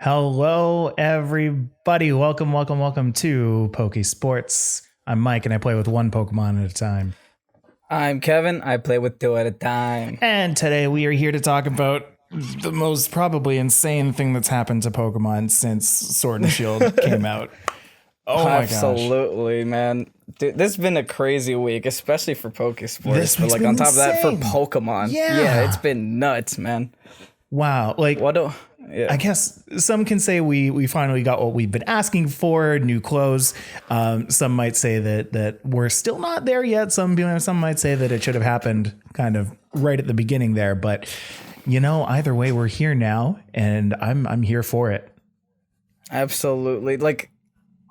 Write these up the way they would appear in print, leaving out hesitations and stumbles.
Hello, everybody. Welcome to Pokesports. I'm Mike, and I play with one Pokemon at a time. I'm Kevin. I play with two at a time. And today we are here to talk about the most probably insane thing that's happened to Pokemon since Sword and Shield came out. Oh my gosh. Absolutely, man. Dude, this has been a crazy week, especially for Pokesports. This But week's like been on top insane. of that, for Pokemon. Yeah. It's been nuts, man. Wow. Like, I guess some can say we finally got what we've been asking for, new clothes. Some might say that we're still not there yet. Some might say that it should have happened kind of right at the beginning there. But, you know, either way, we're here now, and I'm here for it. Absolutely. Like,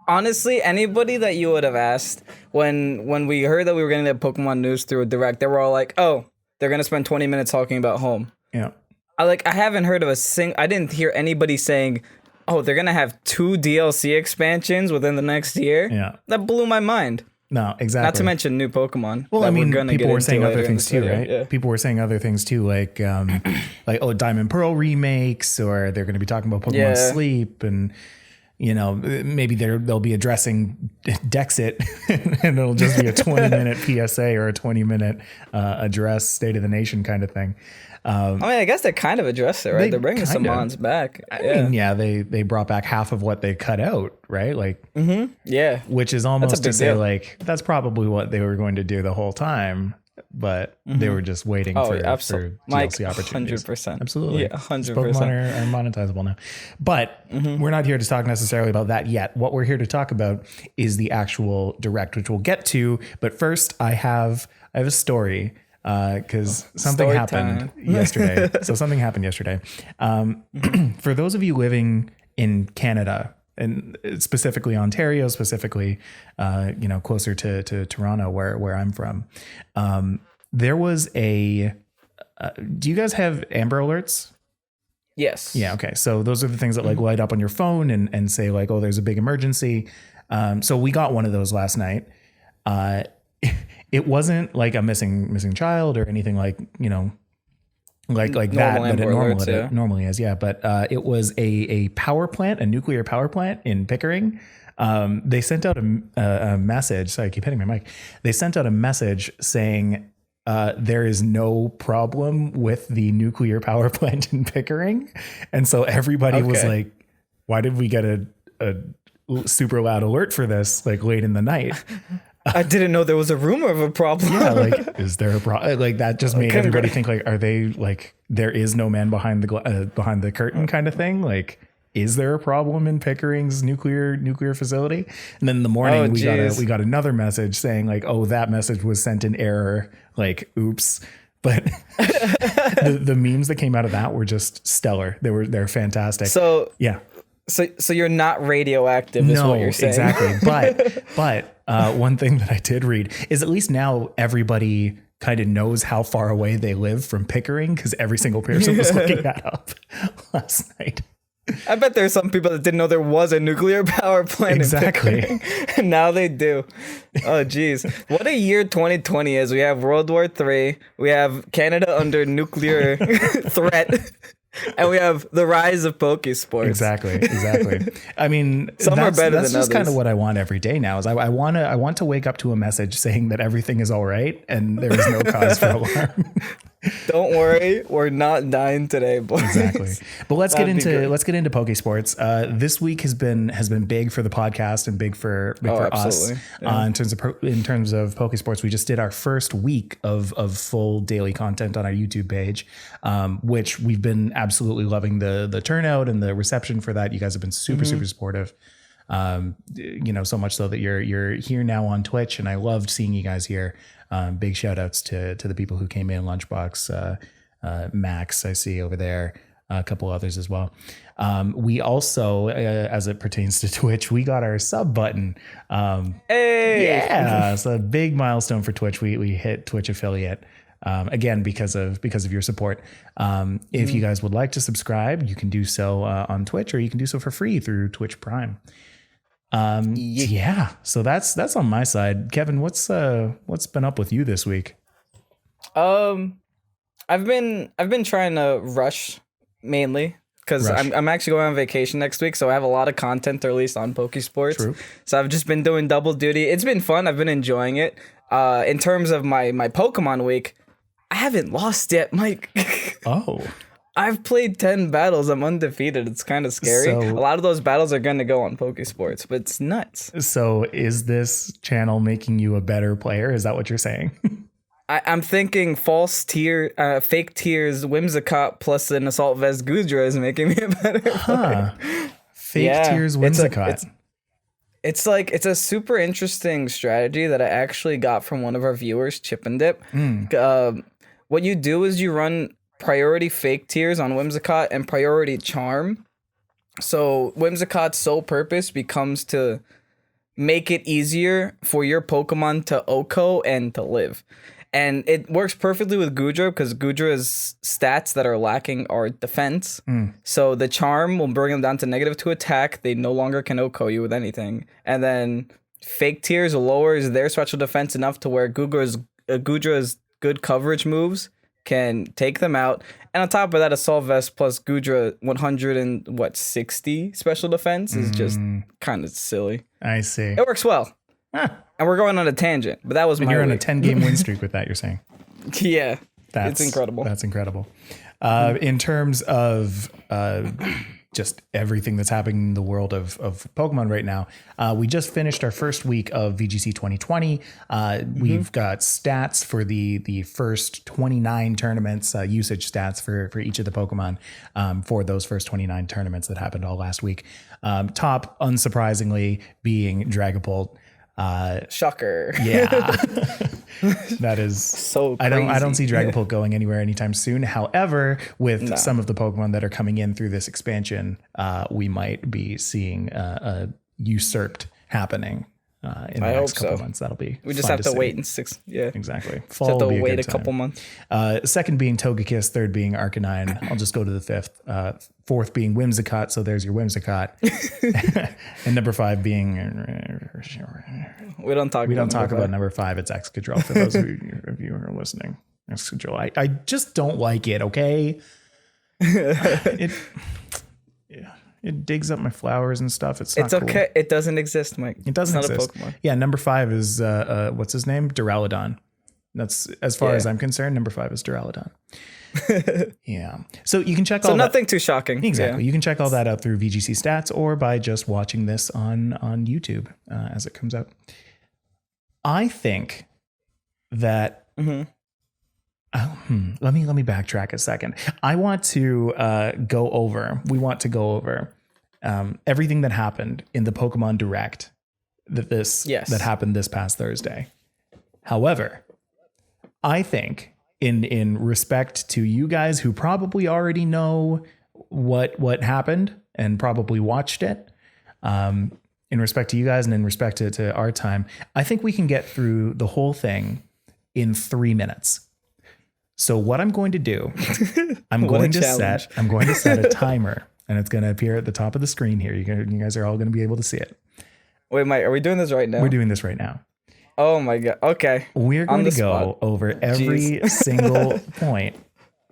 honestly, anybody that you would have asked when we heard that we were getting the Pokemon news through a Direct, they were all like, oh, they're going to spend 20 minutes talking about home. Yeah. I haven't heard of I didn't hear anybody saying, oh, they're going to have 2 DLC expansions within the next year. Yeah. That blew my mind. No, exactly. Not to mention new Pokemon. Well, I mean, people were saying other things too, right? Yeah. People were saying other things too, like Diamond Pearl remakes, or they're going to be talking about Pokemon Sleep, and you know, maybe they'll be addressing Dexit, and it'll just be a 20-minute PSA or a 20-minute address, State of the Nation kind of thing. I mean, I guess they kind of addressed it, right? They're bringing some mons back. I mean, they brought back half of what they cut out, right? Like, which is almost to say, like, that's probably what they were going to do the whole time, but they were just waiting for DLC opportunities. 100%. Absolutely. Yeah, 100%. Pokemon are monetizable now. But we're not here to talk necessarily about that yet. What we're here to talk about is the actual Direct, which we'll get to. But first, I have a story. Because something happened yesterday. So something happened yesterday. For those of you living in Canada, and specifically Ontario, specifically, closer to Toronto, where I'm from, there was do you guys have Amber Alerts? Yes. Yeah. Okay. So those are the things that like light up on your phone and say like, oh, there's a big emergency. So we got one of those last night. It wasn't like a missing child or anything like, you know, like that it normally is. Yeah. But it was a power plant, a nuclear power plant in Pickering. They sent out a message. Sorry, I keep hitting my mic. They sent out a message saying there is no problem with the nuclear power plant in Pickering. And so everybody was like, why did we get a super loud alert for this like late in the night? I didn't know there was a rumor of a problem. Yeah, like, is there a problem? Like, that just made everybody think, like, are they, like, there is no man behind the curtain kind of thing? Like, is there a problem in Pickering's nuclear facility? And then in the morning, we got another message saying, like, oh, that message was sent in error. Like, oops. But the memes that came out of that were just stellar. They're fantastic. So, yeah. So you're not radioactive, is what you're saying. Exactly. But one thing that I did read is at least now everybody kind of knows how far away they live from Pickering because every single person was looking that up last night. I bet there's some people that didn't know there was a nuclear power plant in Pickering. Now they do. Oh, geez. What a year 2020 is. We have World War III. We have Canada under nuclear threat. And we have the rise of Pokesports. Exactly. I mean, some are better than others. That's just kind of what I want every day now. Is I want to wake up to a message saying that everything is all right and there is no cause for alarm. Don't worry, we're not dying today, boys. Exactly. But let's get into Pokesports. This week has been big for the podcast and big for us. Yeah. In terms of Pokesports, we just did our first week of full daily content on our YouTube page, which we've been absolutely loving the turnout and the reception for that. You guys have been super supportive. So much so that you're here now on Twitch, and I loved seeing you guys here. Big shout outs to the people who came in, Lunchbox, Max, I see over there, a couple others as well. We also, as it pertains to Twitch, we got our sub button. Hey! Yeah, it's a big milestone for Twitch. We hit Twitch affiliate. Again, because of your support. If you guys would like to subscribe, you can do so on Twitch, or you can do so for free through Twitch Prime. So that's on my side. Kevin, what's been up with you this week? I've been trying to rush mainly because I'm actually going on vacation next week, so I have a lot of content to release on Pokesports. True. So I've just been doing double duty. It's been fun. I've been enjoying it. In terms of my Pokemon week, I haven't lost yet, Mike. Oh. I've played 10 battles. I'm undefeated. It's kind of scary. So, a lot of those battles are going to go on Pokesports, but it's nuts. So is this channel making you a better player? Is that what you're saying? I'm thinking fake tiers, Whimsicott plus an Assault Vest Gudra is making me a better player. Fake tiers, Whimsicott. It's a super interesting strategy that I actually got from one of our viewers, Chip and Dip. What you do is you run priority fake tiers on Whimsicott and priority charm. So Whimsicott's sole purpose becomes to make it easier for your Pokemon to OHKO and to live. And it works perfectly with Gudra because Gudra's stats that are lacking are defense. So the charm will bring them down to -2 attack. They no longer can OHKO you with anything. And then fake tiers lowers their special defense enough to where Gudra's good coverage moves can take them out. And on top of that, Assault Vest plus Gudra 160 special defense is just kind of silly. I see. It works well. And we're going on a tangent, but that was my You're on a week. 10-game win streak with that, you're saying? Yeah. It's incredible. That's incredible. In terms of just everything that's happening in the world of Pokemon right now, we just finished our first week of VGC 2020. We've got stats for the first 29 tournaments, usage stats for each of the Pokemon for those first 29 tournaments that happened all last week. Top, unsurprisingly, being Dragapult. Shocker. Yeah. That is so crazy. I don't see Dragapult going anywhere anytime soon. However, with some of the Pokemon that are coming in through this expansion, we might be seeing a usurped happening in the next couple months. That'll be we just have to wait in 6. Yeah, exactly. Fall just have to wait a couple months. Second being Togekiss, third being Arcanine. I'll just go to the fifth. Fourth being Whimsicott, so there's your Whimsicott. And number 5 being we don't talk about number 5. It's Excadrill for those of you who are listening. Excadrill. I just don't like it, okay? It digs up my flowers and stuff. It's not okay. Cool. It doesn't exist, Mike. It doesn't exist. Not a Pokemon. Yeah, number 5 is what's his name? Duraludon. That's as far as I'm concerned. Number 5 is Duraludon. Yeah. So you can check all that. So nothing too shocking. Exactly. Yeah. You can check all that out through VGC stats or by just watching this on YouTube as it comes out. I think that let me backtrack a second. We want to go over everything that happened in the Pokemon Direct that happened this past Thursday. However, I think in respect to you guys who probably already know what happened and probably watched it, in respect to you guys and in respect to our time, I think we can get through the whole thing in 3 minutes. So what I'm going to do, I'm going to set a timer, and it's going to appear at the top of the screen here. You guys are all going to be able to see it. Wait, Mike, are we doing this right now? We're doing this right now. Oh my God. Okay. We're going to go over every single point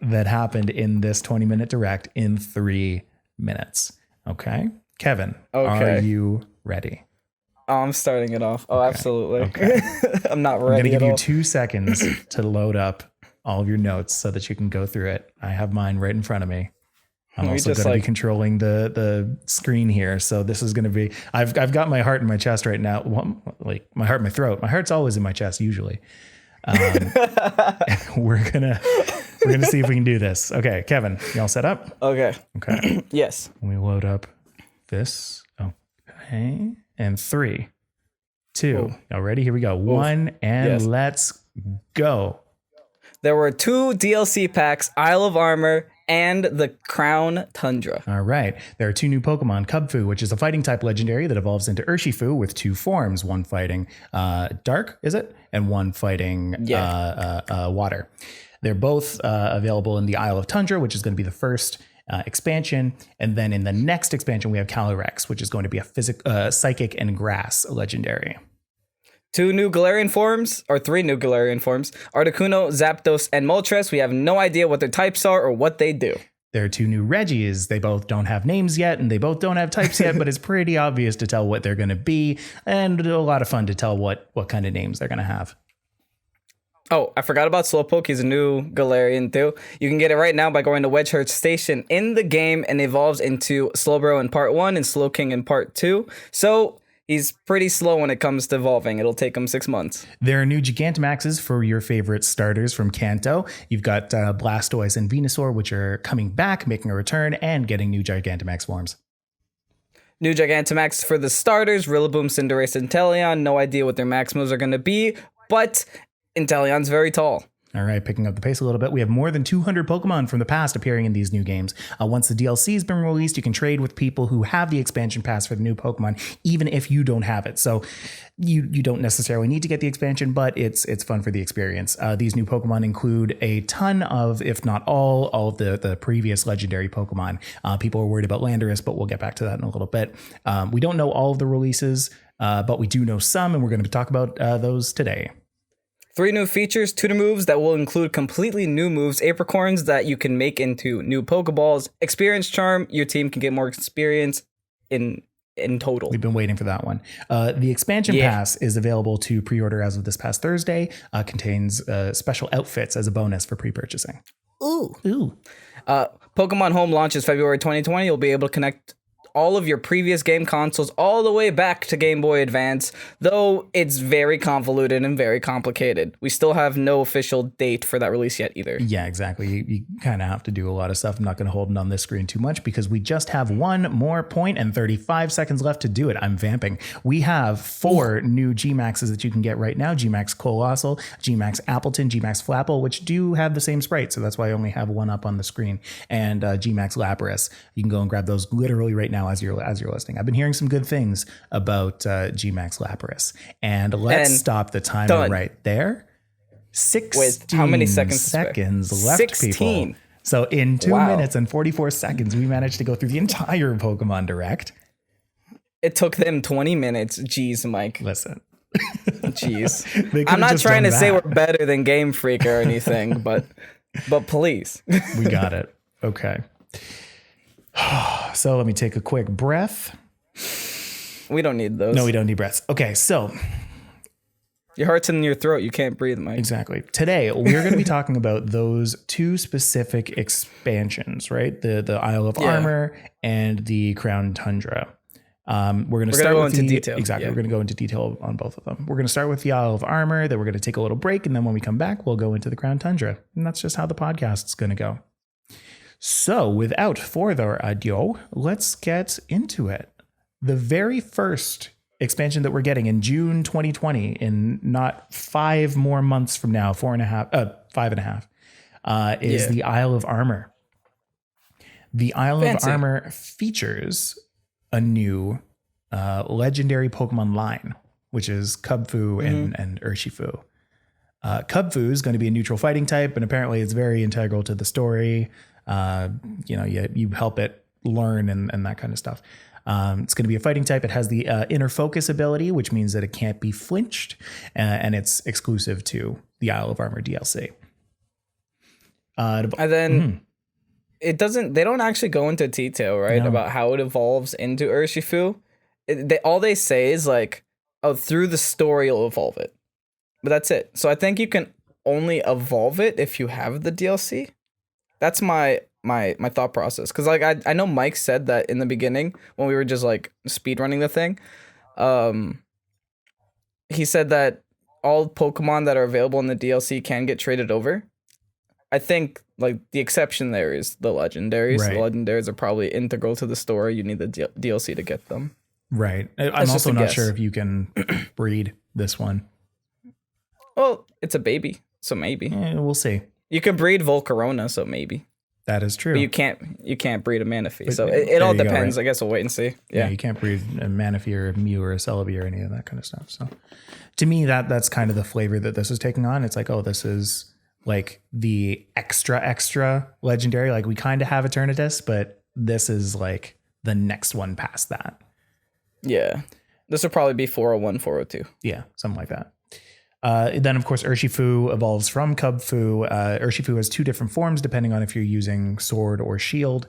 that happened in this 20-minute Direct in 3 minutes. Okay? Kevin, are you ready? Oh, I'm starting it off. Oh, okay. Absolutely. Okay. I'm not ready. I'm going to give you 2 seconds to load up all of your notes so that you can go through it. I have mine right in front of me. I'm also going to be controlling the screen here. So this is going to be, I've got my heart in my chest right now. Well, like my heart in my throat. My heart's always in my chest usually. We're gonna see if we can do this. Okay, Kevin, you all set up? Okay. Yes. We load up this. Okay. And 3, 2. Y'all ready? Here we go. 1 and let's go. There were 2 DLC packs, Isle of Armor and the Crown Tundra. All right. There are 2 new Pokemon, Cubfu, which is a fighting type legendary that evolves into Urshifu with 2 forms, one fighting dark, is it? And one fighting water. They're both available in the Isle of Tundra, which is going to be the first expansion. And then in the next expansion, we have Calyrex, which is going to be a psychic and grass legendary. 2 new Galarian forms, or 3 new Galarian forms, Articuno, Zapdos, and Moltres. We have no idea what their types are or what they do. There are 2 new Reggies. They both don't have names yet, and they both don't have types yet, but it's pretty obvious to tell what they're going to be, and a lot of fun to tell what kind of names they're going to have. Oh, I forgot about Slowpoke. He's a new Galarian too. You can get it right now by going to Wedgehurst Station in the game, and evolves into Slowbro in Part 1 and Slowking in Part 2. So he's pretty slow when it comes to evolving. It'll take him 6 months. There are new Gigantamaxes for your favorite starters from Kanto. You've got Blastoise and Venusaur, which are coming back, making a return, and getting new Gigantamax forms. New Gigantamax for the starters, Rillaboom, Cinderace, and Inteleon. No idea what their max moves are going to be, but Inteleon's very tall. All right, picking up the pace a little bit. We have more than 200 Pokemon from the past appearing in these new games. Once the DLC has been released, you can trade with people who have the expansion pass for the new Pokemon, even if you don't have it. So you don't necessarily need to get the expansion, but it's fun for the experience. These new Pokemon include a ton of, if not all of the previous legendary Pokemon. People are worried about Landorus, but we'll get back to that in a little bit. We don't know all of the releases, but we do know some, and we're going to talk about those today. 3 new features, tutor moves that will include completely new moves, apricorns that you can make into new Pokeballs, experience charm, your team can get more experience in total. We've been waiting for that one. The expansion pass is available to pre-order as of this past Thursday, contains special outfits as a bonus for pre-purchasing. Ooh. Pokemon Home launches February 2020. You'll be able to connect all of your previous game consoles all the way back to Game Boy Advance, though it's very convoluted and very complicated. We still have no official date for that release yet either. Yeah, exactly. You kind of have to do a lot of stuff. I'm not going to hold it on this screen too much because we just have 1 more point and 35 seconds left to do it. I'm vamping. We have 4 new Gmaxes that you can get right now. Gmax Colossal, Gmax Appleton, Gmax Flapple, which do have the same sprite. So that's why I only have 1 up on the screen. And Gmax Lapras. You can go and grab those literally right now as you're listening. I've been hearing some good things about Gmax Lapras, and let's stop the timer right there. 16 With how many seconds left, 16. people. So in 2 minutes and 44 seconds, we managed to go through the entire Pokemon Direct. It took them 20 minutes. Jeez, Mike. Listen. Jeez. I'm not trying to say we're better than Game Freak or anything, but please. We got it. Okay. So let me take a quick breath. We don't need those. No, we don't need breaths. Okay, so your heart's in your throat. You can't breathe, Mike. Exactly. Today, we're going to be talking about those 2 specific expansions, right? The Isle of Armor and the Crown Tundra. We're going to go into detail. Exactly. Yeah. We're going to go into detail on both of them. We're going to start with the Isle of Armor, then we're going to take a little break, and then when we come back, we'll go into the Crown Tundra. And that's just how the podcast's going to go. So without further ado, let's get into it. The very first expansion that we're getting in June 2020, in not 5 more months from now, 5.5, is the Isle of Armor. The Isle of Armor features a new legendary Pokemon line, which is Kubfu and Urshifu. Kubfu is going to be a neutral fighting type, and apparently it's very integral to the story. You help it learn and that kind of stuff. It's going to be a fighting type. It has the inner focus ability, which means that it can't be flinched, and it's exclusive to the Isle of Armor DLC. And then it doesn't. They don't actually go into detail, right, about how it evolves into Urshifu. All they say is like, "Oh, through the story, you'll evolve it," but that's it. So I think you can only evolve it if you have the DLC. That's my thought process, because like I know Mike said that in the beginning when we were just like speed running the thing, he said that all Pokemon that are available in the DLC can get traded over. I think like the exception there is the legendaries. Right. The legendaries are probably integral to the story. You need the DLC to get them. Right. I'm also not sure if you can breed this one. Well, it's a baby, so maybe. We'll see. You can breed Volcarona, so maybe. That is true. But you can't breed a Manaphy. So it all depends. Right? I guess we'll wait and see. Yeah, you can't breed a Manaphy or a Mew or a Celebi or any of that kind of stuff. So to me, that's kind of the flavor that this is taking on. It's like, oh, this is like the extra legendary. Like we kind of have Eternatus, but this is like the next one past that. Yeah. This will probably be 401, 402. Yeah, something like that. Then, of course, Urshifu evolves from Cubfu. Urshifu has 2 different forms depending on if you're using sword or shield,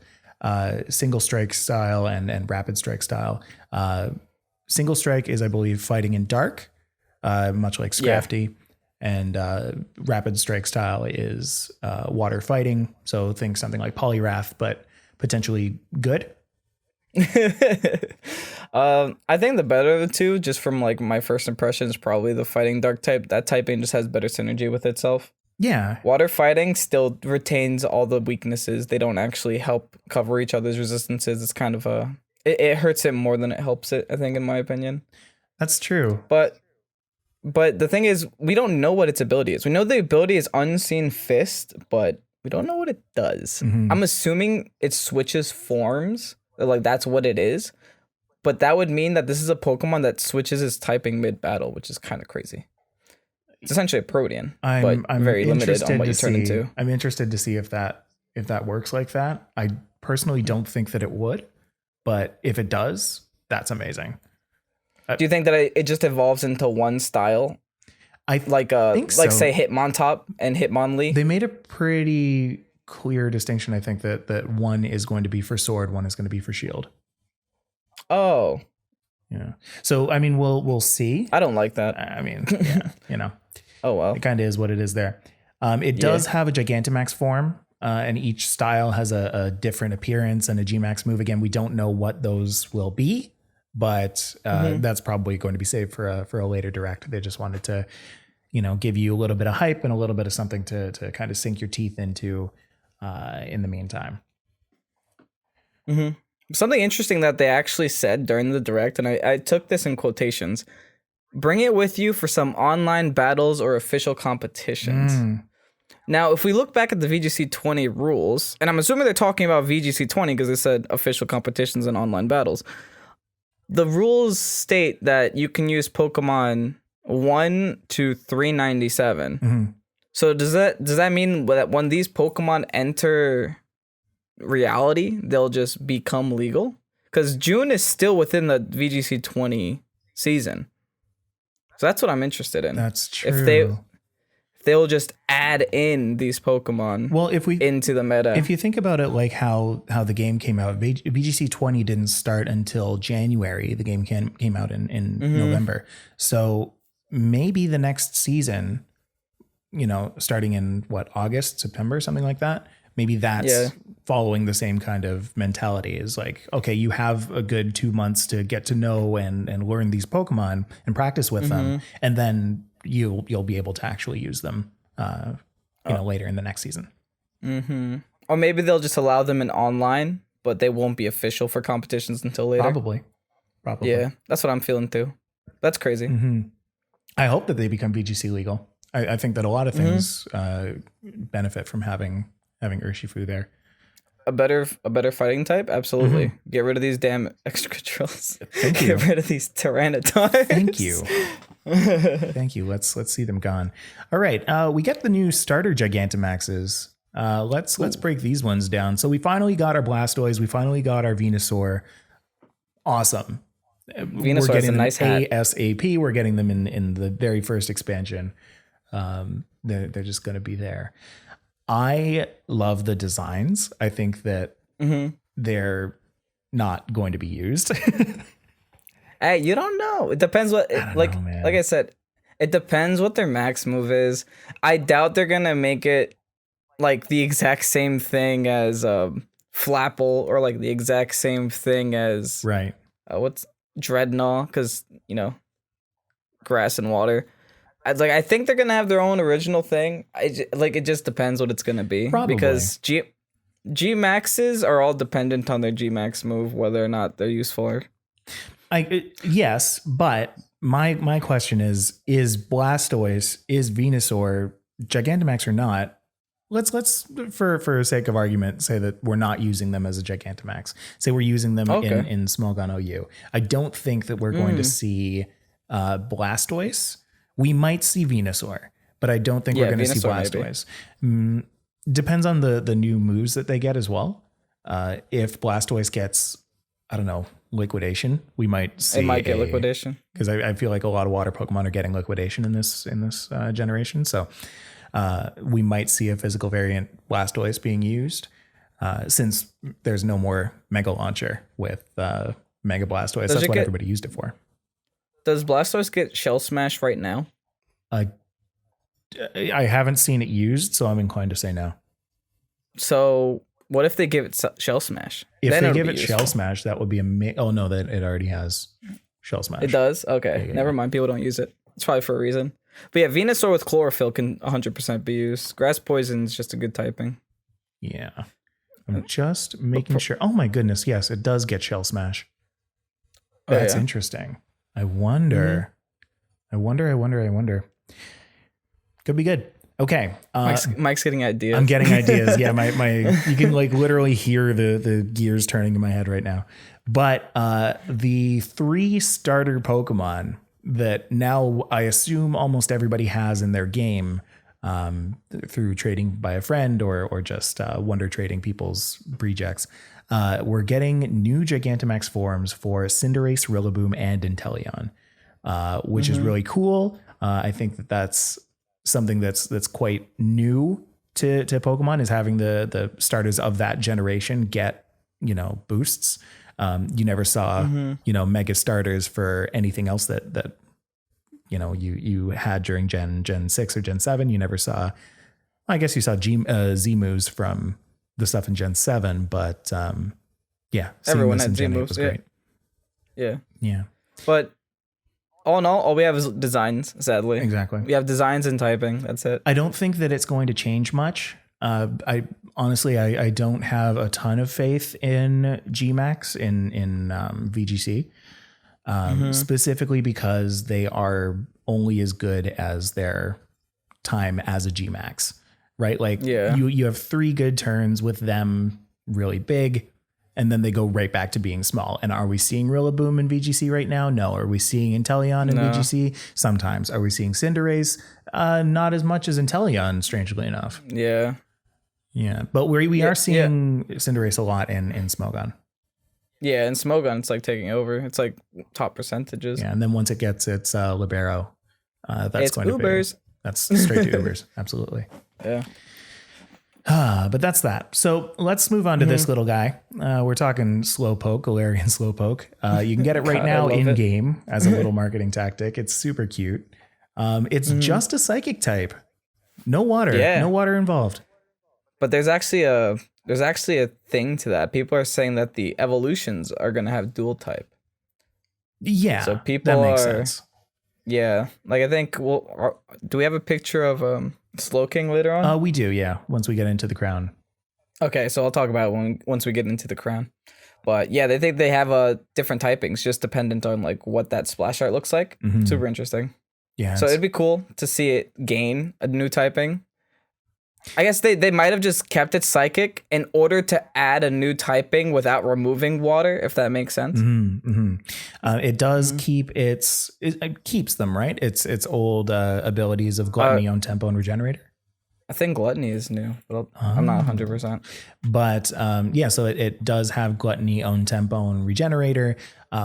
single strike style and rapid strike style. Single strike is, I believe, fighting in dark, much like Scrafty. And rapid strike style is water fighting. So think something like Poliwrath, but potentially good. I think the better of the two, just from like my first impression, is probably the fighting dark type. That typing just has better synergy with itself. Yeah. Water fighting still retains all the weaknesses. They don't actually help cover each other's resistances. It's kind of it hurts it more than it helps it, I think, in my opinion. That's true. But the thing is, we don't know what its ability is. We know the ability is Unseen Fist, but we don't know what it does. Mm-hmm. I'm assuming it switches forms. Like, that's what it is. But that would mean that this is a Pokemon that switches its typing mid-battle, which is kind of crazy. It's essentially a Protean, but I'm very limited on what you turn into. I'm interested to see if that works like that. I personally don't think that it would, but if it does, that's amazing. Do you think that it just evolves into one style? I think so. Like say Hitmontop and Hitmonlee? They made a pretty clear distinction. I think that one is going to be for sword, one is going to be for shield. Oh. Yeah. So, I mean, we'll see. I don't like that. I mean, yeah, you know. Oh, well. It kind of is what it is there. It does have a Gigantamax form, and each style has a different appearance and a Gmax move. Again, we don't know what those will be, but that's probably going to be saved for a later direct. They just wanted to, give you a little bit of hype and a little bit of something to kind of sink your teeth into in the meantime. Mm-hmm. Something interesting that they actually said during the direct, and I took this in quotations: bring it with you for some online battles or official competitions. Now, if we look back at the VGC 20 rules, and I'm assuming they're talking about VGC 20 because they said official competitions and online battles, the rules state that you can use Pokemon 1 to 397. Mm-hmm. So does that mean that when these Pokemon enter reality, they'll just become legal? Because June is still within the VGC 20 season. So that's what I'm interested in. That's true. If they'll just add in these Pokemon into the meta. If you think about it, like how the game came out, VGC 20 didn't start until January. The game came out in November. So maybe the next season, starting in August, September, something like that. Maybe that's following the same kind of mentality. Is like, okay, you have a good 2 months to get to know and learn these Pokemon and practice with them, and then you'll be able to actually use them, later in the next season. Mm-hmm. Or maybe they'll just allow them in online, but they won't be official for competitions until later. Probably. Yeah, that's what I'm feeling too. That's crazy. Mm-hmm. I hope that they become VGC legal. I think that a lot of things benefit from having Urshifu there. A better fighting type? Absolutely. Get rid of these damn Excadrills. Thank you. Get rid of these Tyranitards. Thank you. Thank you. Let's see them gone. All right. We get the new starter Gigantamaxes. Let's break these ones down. So we finally got our Blastoise. We finally got our Venusaur. Awesome. Venusaur is a nice hat. ASAP. We're getting them in the very first expansion. They're just going to be there. I love the designs. I think that they're not going to be used. Hey, you don't know. It depends like I said, it depends what their max move is. I doubt they're gonna make it like the exact same thing as Flapple, or like the exact same thing as what's Dreadnought, because grass and water. I think they're gonna have their own original thing. It just depends what it's gonna be. Probably. Because G Maxes are all dependent on their G Max move, whether or not they're useful. Yes, but my question is Blastoise, is Venusaur Gigantamax or not? Let's for sake of argument say that we're not using them as a Gigantamax. Say we're using them in Smogon OU. I don't think that we're going to see Blastoise. We might see Venusaur, but I don't think we're going to see Blastoise. Depends on the new moves that they get as well. If Blastoise gets, I don't know, liquidation. We might see It might get liquidation. Because I feel like a lot of water Pokemon are getting liquidation in this generation. So we might see a physical variant Blastoise being used since there's no more Mega Launcher with Mega Blastoise. That's what everybody used it for. Does Blastoise get Shell Smash right now? I haven't seen it used, so I'm inclined to say no. So what if they give it Shell Smash? If they give it Shell Smash, that would be amazing. Oh no, that it already has Shell Smash. It does? Okay. Yeah. Never mind. People don't use it. It's probably for a reason. But yeah, Venusaur with Chlorophyll can 100% be used. Grass Poison is just a good typing. Yeah. I'm just making sure. Oh my goodness. Yes, it does get Shell Smash. That's interesting. I wonder. I wonder. Could be good. Okay. Mike's getting ideas. I'm getting ideas. Yeah, my you can like literally hear the gears turning in my head right now. But the 3 starter Pokemon that now I assume almost everybody has in their game through trading by a friend or just wonder trading people's rejects. We're getting new Gigantamax forms for Cinderace, Rillaboom, and Inteleon, which is really cool. I think that's something that's quite new to Pokemon, is having the starters of that generation get, boosts. You never saw, mega starters for anything else that you had during Gen 6 or Gen 7. You never saw, I guess you saw Z-moves from the stuff in Gen 7, but everyone had Z-moves. Yeah. But all in all we have is designs, sadly. Exactly. We have designs and typing. That's it. I don't think that it's going to change much. I honestly don't have a ton of faith in Gmax in VGC, specifically because they are only as good as their time as a Gmax, right? Like you have 3 good turns with them really big, and then they go right back to being small. And are we seeing Rillaboom in VGC right now? No. Are we seeing Inteleon in VGC? Sometimes. Are we seeing Cinderace? Not as much as Inteleon, strangely enough. Yeah. Yeah. But we are seeing Cinderace a lot in Smogon. Yeah, in Smogon, it's like taking over. It's like top percentages. Yeah, and then once it gets its Libero, that's going Ubers. To be... That's straight to Ubers. Absolutely. Yeah. But that's that. So let's move on to this little guy. We're talking Slowpoke, Galarian Slowpoke. You can get it right now in game as a little marketing tactic. It's super cute. It's just a psychic type. No water. No water involved. But there's actually a thing to that. People are saying that the evolutions are going to have dual type. Yeah. So people that makes sense. Yeah. Like I think do we have a picture of Slowking later on? We do, yeah. Once we get into the crown. Okay, so I'll talk about it once we get into the crown. But yeah, they think they have different typings, just dependent on like what that splash art looks like. Super interesting. Yeah. So it'd be cool to see it gain a new typing. I guess they might have just kept it psychic in order to add a new typing without removing water, if that makes sense. It does keep it keeps them, right? Its old abilities of Gluttony, Own Tempo, and Regenerator. I think Gluttony is new, but I'm not 100%. But so it does have Gluttony, Own Tempo, and Regenerator,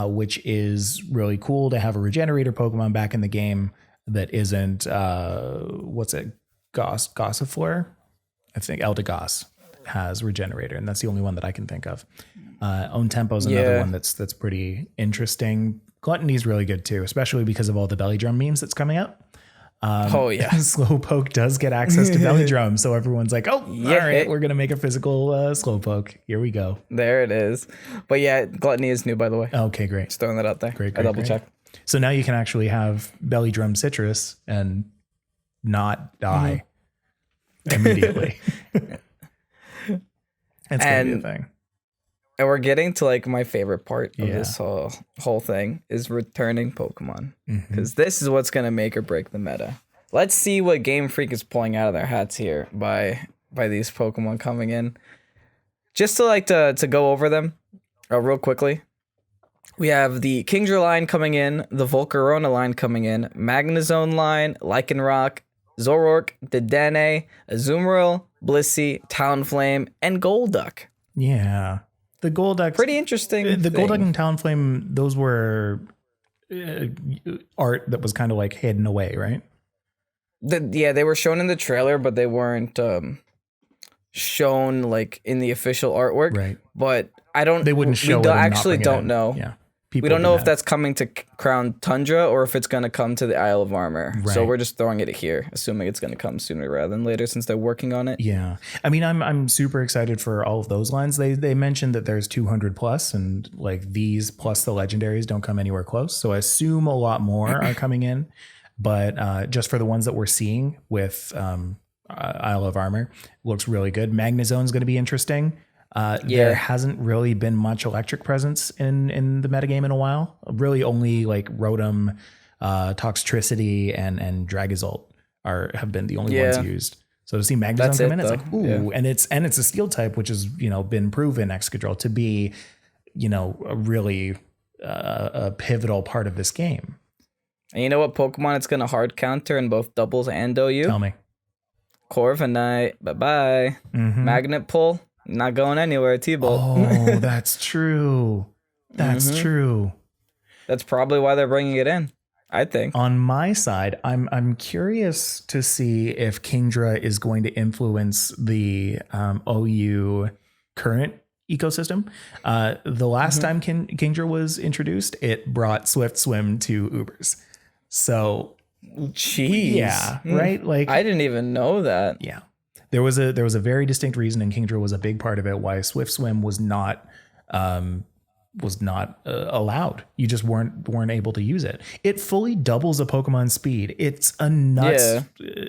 which is really cool to have a Regenerator Pokemon back in the game that isn't Gossifleur. I think Eldegoss has Regenerator, and that's the only one that I can think of. Own Tempo is another one that's pretty interesting. Gluttony is really good too, especially because of all the Belly Drum memes that's coming out. Slowpoke does get access to Belly Drum, so everyone's like, all right, we're gonna make a physical Slowpoke. Here we go. There it is. But yeah, Gluttony is new, by the way. Okay, great. Just throwing that out there. Great. I double checked. So now you can actually have Belly Drum Citrus and not die immediately. That's gonna be a thing. And we're getting to like my favorite part of this whole thing is returning Pokemon, because this is what's gonna make or break the meta. Let's see what Game Freak is pulling out of their hats here by these Pokemon coming in. Just to go over them real quickly. We have the Kingdra line coming in, the Volcarona line coming in, Magnezone line, Lycanroc, Zoroark, Dedenne, Azumarill, Blissey, Talonflame, and Golduck. Yeah. The Golduck, pretty interesting. The Golduck and Talonflame, those were art that was kind of like hidden away, right? They were shown in the trailer, but they weren't shown like in the official artwork. Right. But They wouldn't show it. We actually don't know. Yeah. We don't know if that's coming to Crown Tundra or if it's going to come to the Isle of Armor. Right. So we're just throwing it here, assuming it's going to come sooner rather than later since they're working on it. Yeah. I mean, I'm super excited for all of those lines. They mentioned that there's 200 plus, and like these plus the legendaries don't come anywhere close. So I assume a lot more are coming in. But just for the ones that we're seeing with Isle of Armor, looks really good. Magnezone's going to be interesting. There hasn't really been much electric presence in the metagame in a while. Really only like Rotom, Toxtricity, and Dragozolt have been the only ones used. So to see Magnezone come in, it's like, ooh, and it's a steel type, which has, been proven Excadrill to be, a really a pivotal part of this game. And you know what Pokemon it's going to hard counter in both doubles and OU? Tell me. Corviknight, bye-bye. Mm-hmm. Magnet Pull. Not going anywhere, T-Bolt. Oh, that's true. That's true. That's probably why they're bringing it in, I think. On my side, I'm curious to see if Kingdra is going to influence the OU current ecosystem. The last time Kingdra was introduced, it brought Swift Swim to Ubers. So, jeez. Yeah, right? Like I didn't even know that. Yeah. There was a very distinct reason, and Kingdra was a big part of it, why Swift Swim was not allowed. You just weren't able to use it. It fully doubles a Pokemon's speed. It's a nuts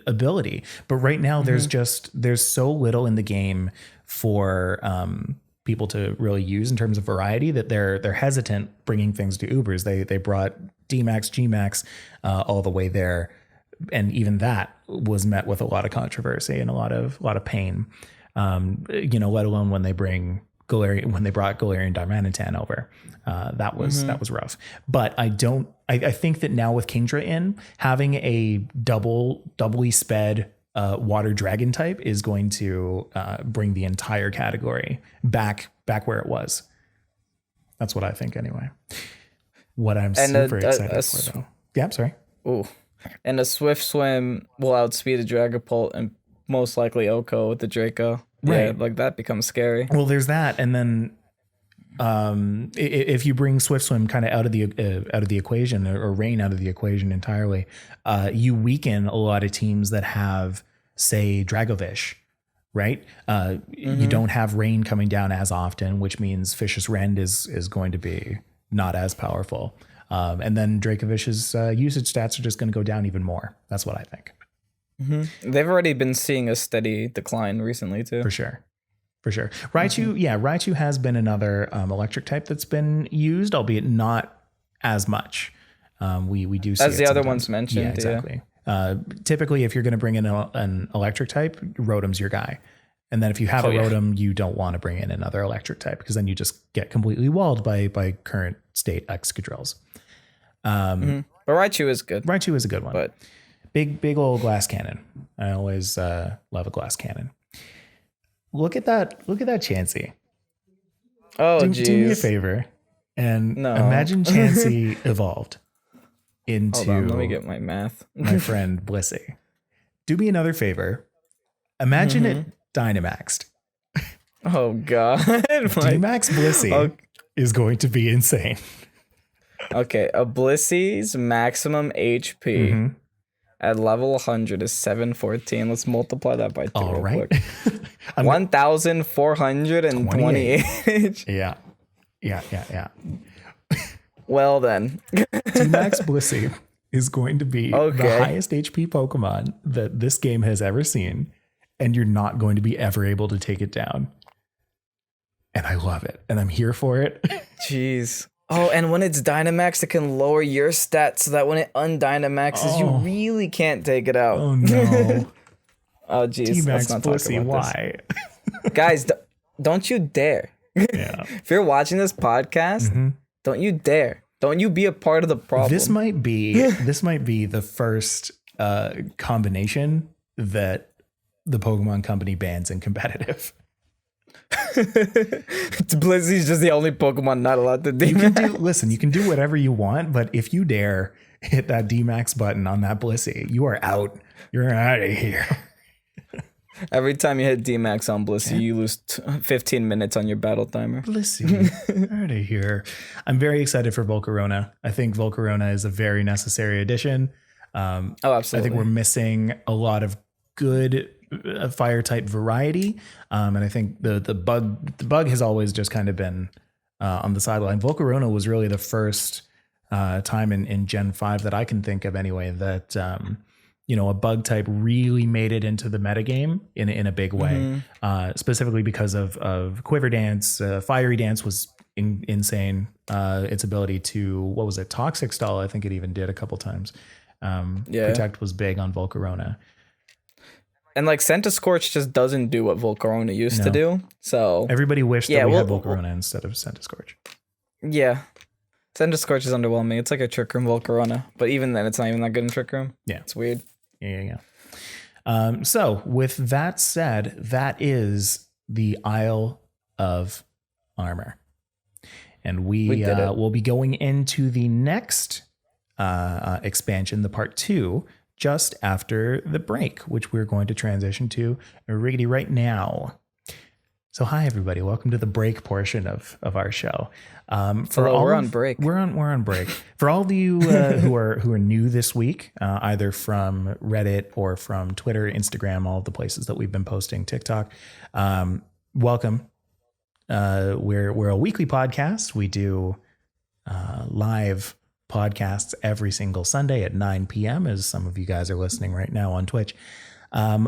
ability. But right now there's so little in the game for people to really use in terms of variety that they're hesitant bringing things to Ubers. They brought D-Max, G-Max all the way there. And even that was met with a lot of controversy and a lot of pain, let alone when they brought Galarian Darmanitan over. That was rough. But I think that now with Kingdra in, having a doubly sped water dragon type is going to bring the entire category back where it was. That's what I think anyway. What I'm super excited for though. Yeah, I'm sorry. Ooh. And a Swift Swim will outspeed a Dragapult and most likely Oko with the Draco. Right. Yeah, like that becomes scary. Well, there's that, and then if you bring Swift Swim kind of out of the equation, or Rain out of the equation entirely, you weaken a lot of teams that have, say, Dragovish, right? You don't have Rain coming down as often, which means Fish's Rend is going to be not as powerful. And then Dracovish's usage stats are just going to go down even more. That's what I think. Mm-hmm. They've already been seeing a steady decline recently, too. For sure. Raichu has been another electric type that's been used, albeit not as much. We do see as the sometimes. other ones mentioned. Yeah, exactly. Typically, if you're going to bring in an electric type, Rotom's your guy. And then if you have a Rotom, you don't want to bring in another electric type because then you just get completely walled by current state Excadrills. But Raichu is good. Raichu is a good one. But big old glass cannon. I always love a glass cannon. Look at that Chansey. Oh, geez. Do me a favor and imagine Chansey evolved into. Hold on, let me get my math. My friend Blissey. Do me another favor. Imagine it Dynamaxed. Oh God. D-Max Blissey is going to be insane. Okay, a Blissey's maximum HP at level 100 is 714. Let's multiply that by 2 All right. quick. 1,428. Yeah. Well then. D-Max Blissey is going to be the highest HP Pokemon that this game has ever seen, and you're not going to be ever able to take it down. And I love it, and I'm here for it. Jeez. Oh, and when it's Dynamax, it can lower your stats so that when it undynamaxes, you really can't take it out. Oh, no. Oh, geez. D-Max Let's not Blissey, talk about why? This. Guys, don't you dare. Yeah. If you're watching this podcast, don't you dare. Don't you be a part of the problem. This might be the first combination that the Pokemon Company bans in competitive. Blizzy's just the only Pokemon not allowed to D-Max. Listen, you can do whatever you want, but if you dare hit that D-Max button on that Blissey, you are out. You're out of here. Every time you hit D-Max on Blissey, you lose 15 minutes on your battle timer. Blissey, out of here. I'm very excited for Volcarona. I think Volcarona is a very necessary addition. Absolutely. I think we're missing a lot of good fire type variety. And I think the bug has always just kind of been on the sideline. Volcarona was really the first time in Gen 5 that I can think of anyway that a bug type really made it into the metagame in a big way, specifically because of Quiver Dance. Fiery Dance was insane. Its ability to, Toxic Stall, I think it even did a couple times. Protect was big on Volcarona. And like Centiskorch just doesn't do what Volcarona used to do. So everybody wished that we had Volcarona instead of Centiskorch. Yeah. Centiskorch is underwhelming. It's like a Trick Room Volcarona. But even then, it's not even that good in Trick Room. Yeah. It's weird. Yeah. So with that said, that is the Isle of Armor. And we will be going into the next expansion, the part 2, just after the break, which we're going to transition to riggedy right now. So hi everybody, welcome to the break portion of our show. We're on break. We're on break. For all of you who are new this week, either from Reddit or from Twitter, Instagram, all of the places that we've been posting, TikTok, welcome. We're a weekly podcast. We do live podcasts every single Sunday at 9 p.m. as some of you guys are listening right now on Twitch.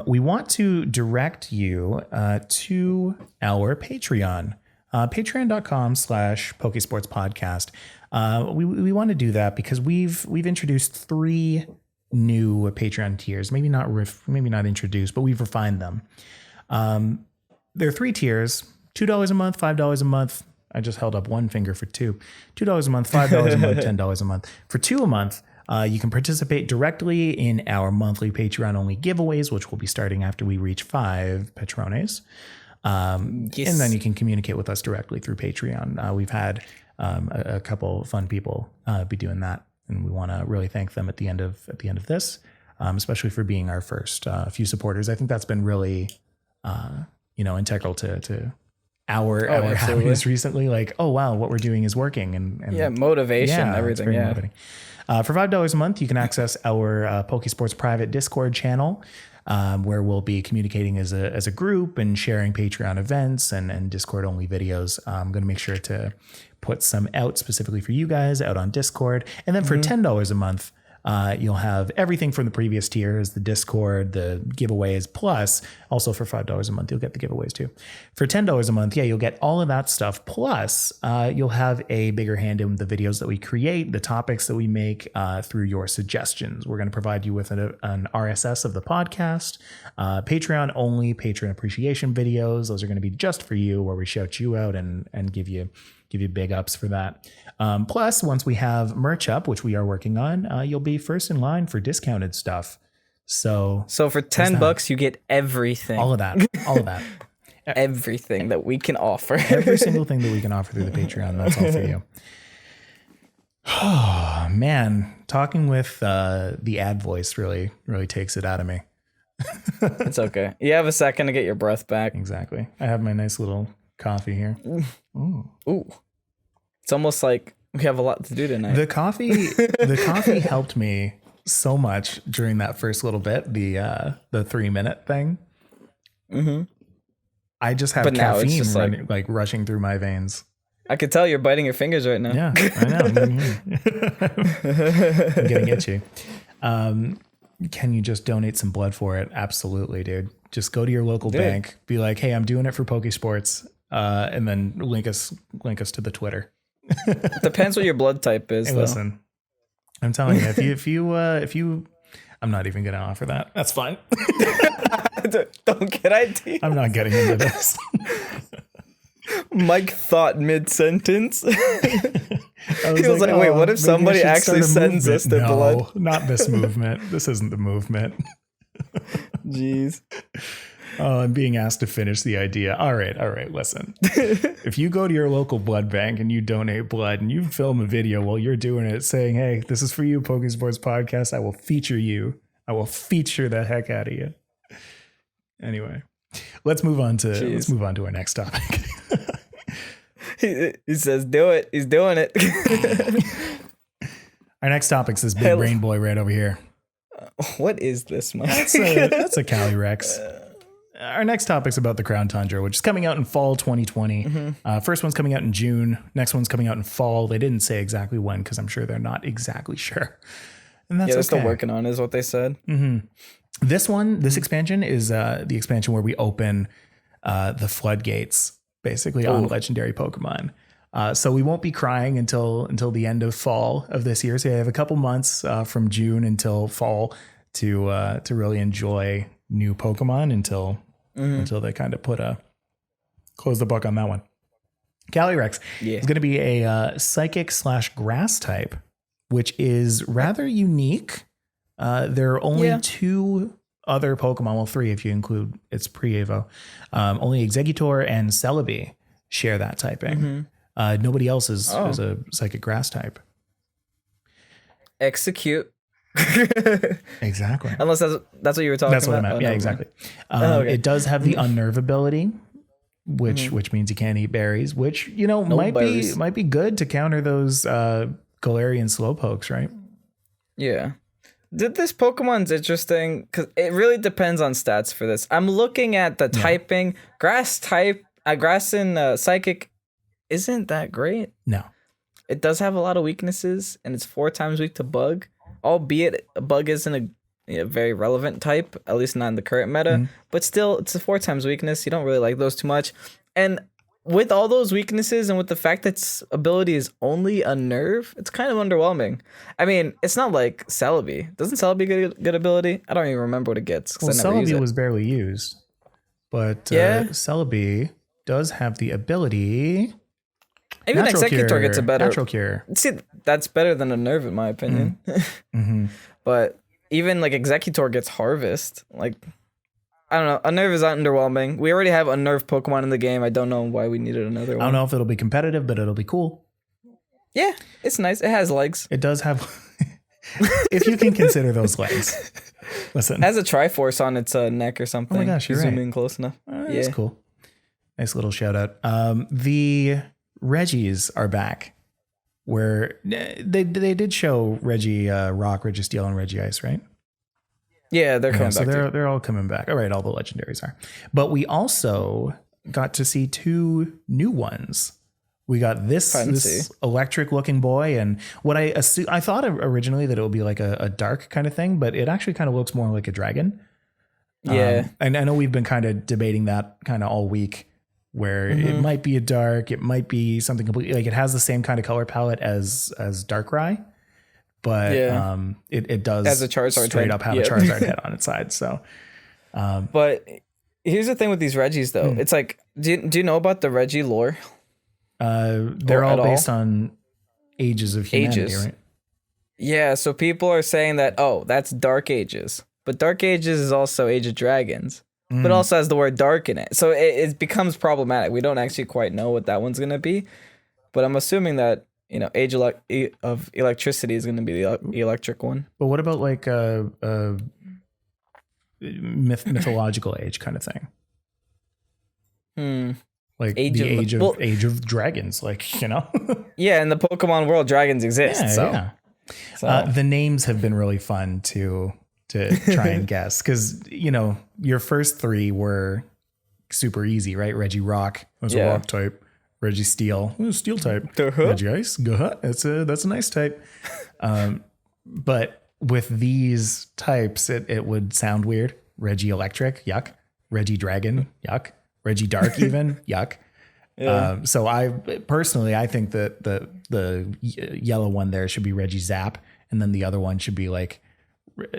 We want to direct you to our Patreon, patreon.com/Pokesports Podcast. We want to do that because we've introduced 3 new Patreon tiers, maybe not introduced, but we've refined them. There are 3 tiers, $2 a month, $5 a month. I just held up one finger for 2. $2 a month, $5 a month, $10 a month. For $2 a month, you can participate directly in our monthly Patreon-only giveaways, which will be starting after we reach 5 patrones. And then you can communicate with us directly through Patreon. We've had a couple fun people be doing that, and we want to really thank them at the end of this, especially for being our first few supporters. I think that's been really, integral to our happiness recently. Like, oh wow, what we're doing is working, and motivation, everything. Motivating. For $5 a month, you can access our Pokesports private Discord channel, where we'll be communicating as a group and sharing Patreon events and Discord only videos. I'm going to make sure to put some out specifically for you guys out on Discord. And then for $10 a month, you'll have everything from the previous tiers, the Discord, the giveaways, plus also for $5 a month, you'll get the giveaways too. For $10 a month, you'll get all of that stuff. Plus, you'll have a bigger hand in the videos that we create, the topics that we make through your suggestions. We're going to provide you with an RSS of the podcast, Patreon only, Patreon appreciation videos. Those are going to be just for you, where we shout you out and give you big ups for that. Plus, once we have merch up, which we are working on, you'll be first in line for discounted stuff. So for $10, you get everything. All of that. Everything that we can offer. Every single thing that we can offer through the Patreon. That's all for you. Oh, man. Talking with the ad voice really takes it out of me. It's okay. You have a second to get your breath back. Exactly. I have my nice little coffee here. Ooh. It's almost like we have a lot to do tonight. The coffee helped me so much during that first little bit, the 3-minute thing. Mm-hmm. I just have caffeine rushing through my veins. I could tell you're biting your fingers right now. Yeah, I know. I'm getting itchy. Can you just donate some blood for it? Absolutely, dude. Just go to your local bank, be like, hey, I'm doing it for Pokesports, and then link us to the Twitter. Depends what your blood type is. Hey, listen, I'm telling you, if you, I'm not even going to offer that. That's fine. Don't get ID. I'm not getting into this. Mike thought mid-sentence. He was like, wait, what if somebody actually sends us their blood? No, not this movement. This isn't the movement. Jeez. Oh, I'm being asked to finish the idea. All right. Listen, if you go to your local blood bank and you donate blood and you film a video while you're doing it saying, hey, this is for you, Pokesports Podcast, I will feature you. I will feature the heck out of you. Anyway, let's move on to our next topic. He says, do it. He's doing it. Our next topic's this big brain boy right over here. What is this, Mike? That's a Cali Rex. Our next topic's about the Crown Tundra, which is coming out in fall 2020. Mm-hmm. First one's coming out in June. Next one's coming out in fall. They didn't say exactly when because I'm sure they're not exactly sure. And that's they're still working on it, is what they said. Mm-hmm. This expansion is the expansion where we open the floodgates, basically, on legendary Pokemon. So we won't be crying until the end of fall of this year. So you have a couple months from June until fall to really enjoy new Pokemon until they kind of close the book on that one. Calyrex is going to be a psychic / grass type, which is rather unique. There are only two other Pokemon, well, three if you include its pre-Evo. Only Exeggutor and Celebi share that typing. Nobody else is a psychic grass type. Execute. Exactly. Unless that's what you were talking about. That's what I meant. Yeah, exactly. Okay. It does have the unnerve ability, which means you can't eat berries, which, might be good to counter those Galarian Slowpokes, right? Yeah. This Pokemon's interesting because it really depends on stats for this. I'm looking at the typing. Grass type, grass and psychic isn't that great. No. It does have a lot of weaknesses, and it's 4 times weak to bug, albeit a bug isn't a very relevant type, at least not in the current meta, but still, it's a 4 times weakness. You don't really like those too much. And with all those weaknesses and with the fact that its ability is only a nerve, it's kind of underwhelming. I mean, it's not like Celebi. Doesn't Celebi get good ability? I don't even remember what it gets. Well, Celebi was barely used, but Celebi does have the ability... Even Exeggutor gets a better... Natural Cure. See, that's better than a nerve, in my opinion. But even like Exeggutor gets Harvest. Like, I don't know. A nerve is underwhelming. We already have a nerve Pokemon in the game. I don't know why we needed another one. I don't know if it'll be competitive, but it'll be cool. Yeah, it's nice. It has legs. It does have... if you can consider those legs. Listen. It has a Triforce on its neck or something. Oh my gosh, you're right. Zoom in close enough. That's cool. Nice little shout out. The Reggies are back. Where they did show Reggie Rock, Reggie Steel, and Reggie Ice, right? Yeah, they're coming back. So they're all coming back. All right, all the legendaries are. But we also got to see 2 new ones. We got this electric looking boy, and what I thought originally that it would be like a dark kind of thing, but it actually kind of looks more like a dragon. Yeah. And I know we've been kind of debating that kind of all week, where it might be a dark, it might be something completely, like it has the same kind of color palette as Darkrai, but it does as a Charizard straight up have a Charizard head on its side. So, but here's the thing with these Reggies though, it's like, do you know about the Reggie lore? They're all based on ages of humanity, right? Yeah, so people are saying that, that's Dark Ages, but Dark Ages is also Age of Dragons. But also has the word dark in it. So it becomes problematic. We don't actually quite know what that one's going to be. But I'm assuming that, Age of Electricity is going to be the electric one. But what about like a mythological age kind of thing? Like Age of Dragons, like, Yeah, in the Pokemon world, dragons exist. So. The names have been really fun to try and guess, because your first 3 were super easy, right? Reggie Rock was a rock type. Reggie Steel was a steel type. Reggie Ice, that's a nice type. But with these types, it would sound weird. Reggie Electric, yuck. Reggie Dragon, yuck. Reggie Dark, even yuck. So I think that the yellow one there should be Reggie Zap, and then the other one should be like,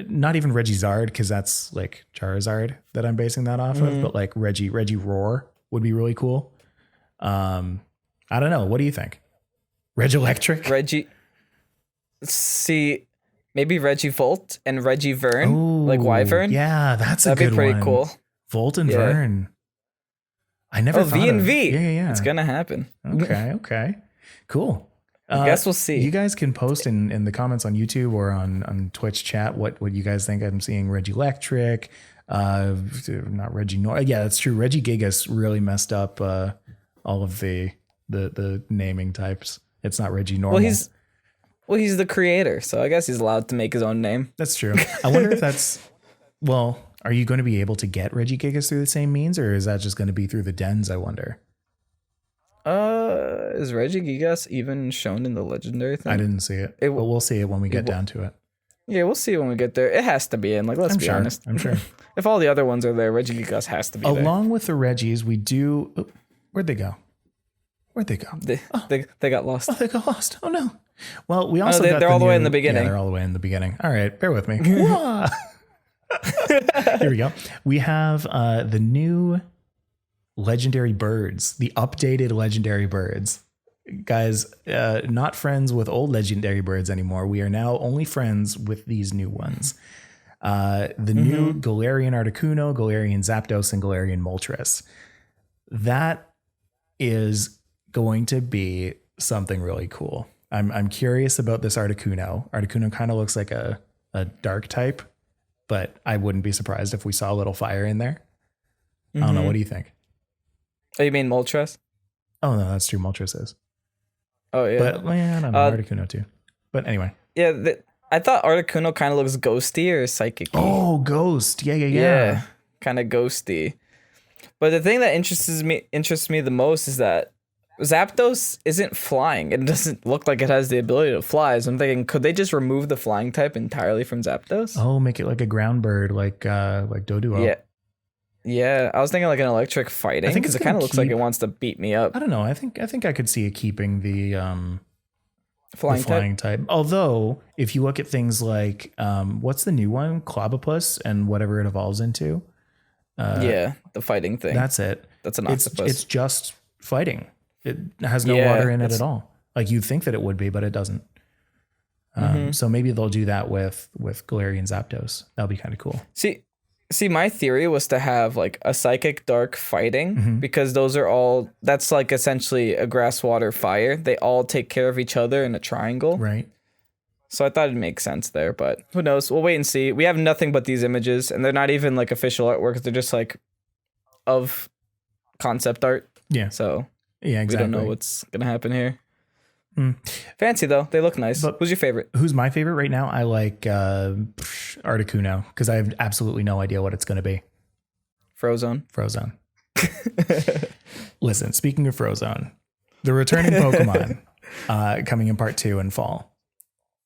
not even Reggie Zard, because that's like Charizard that I'm basing that off of, but like Reggie Roar would be really cool. I don't know. What do you think? Reggie Electric? Maybe Reggie Volt and Reggie Vern, like Wyvern. Yeah, that'd be pretty cool. Volt and Vern. I never thought V and of V. Yeah. It's gonna happen. Okay. Cool. I guess we'll see. You guys can post in the comments on YouTube or on Twitch chat what you guys think. I'm seeing Regielektric, not Reggie Yeah, that's true. Regigigas really messed up all of the naming types. It's not Reggie Normal. Well, he's the creator, so I guess he's allowed to make his own name. That's true. I wonder if that's are you going to be able to get Regigigas through the same means, or is that just going to be through the dens, I wonder? Is Regigigas even shown in the legendary thing? I didn't see it, but we'll see it when we get down to it. Yeah, we'll see when we get there. It has to be in. Let's be honest. I'm sure. If all the other ones are there, Regigigas has to be there. Along with the Reggies, we do... Where'd they go? They got lost. Oh, they got lost. Oh, no. Well, we also they're all the way in the beginning. Yeah, they're all the way in the beginning. All right, bear with me. Here we go. We have the new legendary birds, the updated legendary birds. Guys, not friends with old legendary birds anymore. We are now only friends with these new ones. The new Galarian Articuno, Galarian Zapdos, and Galarian Moltres. That is going to be something really cool. I'm curious about this Articuno. Articuno kind of looks like a dark type, but I wouldn't be surprised if we saw a little fire in there. I don't know. What do you think? Oh, you mean Moltres? Oh, no, that's true. Moltres is. Oh, yeah. But I don't know. Articuno too. But anyway. Yeah, I thought Articuno kind of looks ghosty or psychic. Oh, ghost. Yeah. Kind of ghosty. But the thing that interests me the most is that Zapdos isn't flying. It doesn't look like it has the ability to fly. So I'm thinking, could they just remove the flying type entirely from Zapdos? Oh, make it like a ground bird, like Doduo. Yeah. I was thinking like an electric fighting. I think because it kind of looks like it wants to beat me up. I don't know. I think I could see it keeping the flying type. Although, if you look at things like what's the new one, Clobopus, and whatever it evolves into. The fighting thing. That's it. That's an octopus. It's just fighting. It has no water in it at all. Like you'd think that it would be, but it doesn't. So maybe they'll do that with Galarian Zapdos. That'll be kind of cool. See, my theory was to have like a psychic dark fighting because that's like essentially a grass water fire. They all take care of each other in a triangle. Right. So I thought it'd make sense there, but who knows? We'll wait and see. We have nothing but these images, and they're not even like official artwork. They're just like of concept art. Yeah. So exactly. We don't know what's gonna happen here. Fancy though. They look nice. But who's your favorite? Who's my favorite right now? I like Articuno because I have absolutely no idea what it's going to be. Frozone. Listen, speaking of Frozone, the returning Pokemon coming in part 2 in fall.